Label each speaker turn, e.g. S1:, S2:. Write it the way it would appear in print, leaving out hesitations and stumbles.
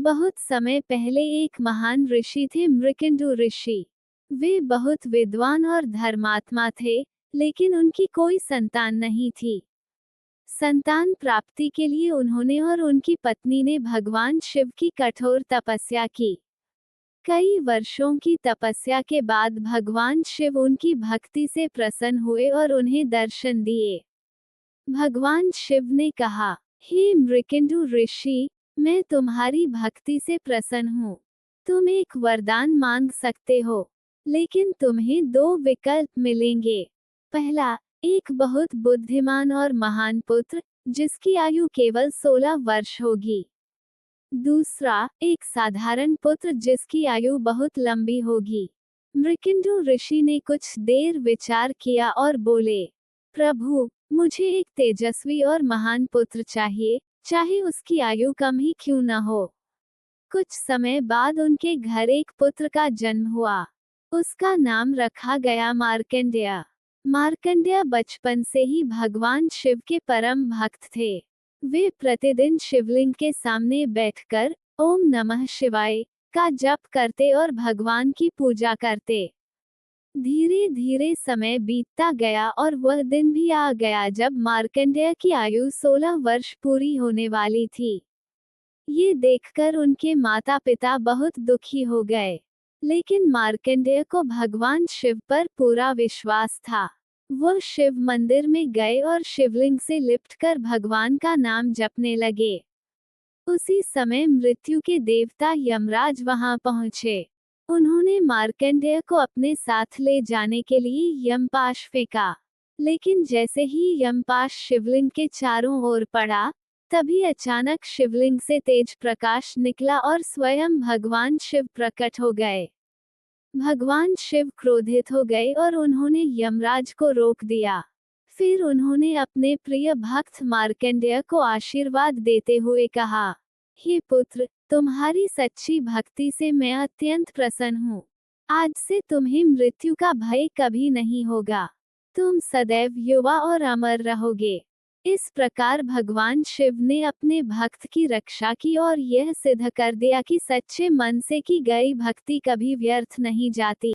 S1: बहुत समय पहले एक महान ऋषि थे, मृकंडु ऋषि। वे बहुत विद्वान और धर्मात्मा थे, लेकिन उनकी कोई संतान नहीं थी। संतान प्राप्ति के लिए उन्होंने और उनकी पत्नी ने भगवान शिव की कठोर तपस्या की। कई वर्षों की तपस्या के बाद भगवान शिव उनकी भक्ति से प्रसन्न हुए और उन्हें दर्शन दिए। भगवान शिव ने कहा, हे मृकंडु ऋषि, मैं तुम्हारी भक्ति से प्रसन्न हूँ। तुम एक वरदान मांग सकते हो, लेकिन तुम्हें दो विकल्प मिलेंगे। पहला, एक बहुत बुद्धिमान और महान पुत्र, जिसकी आयु केवल 16 वर्ष होगी। दूसरा, एक साधारण पुत्र जिसकी आयु बहुत लंबी होगी। मृकंडु ऋषि ने कुछ देर विचार किया और बोले, प्रभु, मुझे एक तेजस्वी और महान पुत्र चाहिए, चाहे उसकी आयु कम ही क्यों न हो। कुछ समय बाद उनके घर एक पुत्र का जन्म हुआ। उसका नाम रखा गया मार्कंडेय। मार्कंडेय बचपन से ही भगवान शिव के परम भक्त थे। वे प्रतिदिन शिवलिंग के सामने बैठकर ओम नमः शिवाय का जप करते और भगवान की पूजा करते। धीरे धीरे समय बीतता गया और वह दिन भी आ गया जब मार्कंडेय की आयु 16 वर्ष पूरी होने वाली थी। ये देखकर उनके माता पिता बहुत दुखी हो गए, लेकिन मार्कंडेय को भगवान शिव पर पूरा विश्वास था। वह शिव मंदिर में गए और शिवलिंग से लिपटकर भगवान का नाम जपने लगे। उसी समय मृत्यु के देवता यमराज वहां पहुंचे। उन्होंने मार्कंडेय को अपने साथ ले जाने के लिए यमपाश फेंका, लेकिन जैसे ही यमपाश शिवलिंग के चारों ओर पड़ा, तभी अचानक शिवलिंग से तेज प्रकाश निकला और स्वयं भगवान शिव प्रकट हो गए। भगवान शिव क्रोधित हो गए और उन्होंने यमराज को रोक दिया। फिर उन्होंने अपने प्रिय भक्त मार्कंडेय को आशीर्वाद देते हुए कहा, हे पुत्र, तुम्हारी सच्ची भक्ति से मैं अत्यंत प्रसन्न हूँ। आज से तुम्हें मृत्यु का भय कभी नहीं होगा। तुम सदैव युवा और अमर रहोगे। इस प्रकार भगवान शिव ने अपने भक्त की रक्षा की और यह सिद्ध कर दिया कि सच्चे मन से की गई भक्ति कभी व्यर्थ नहीं जाती।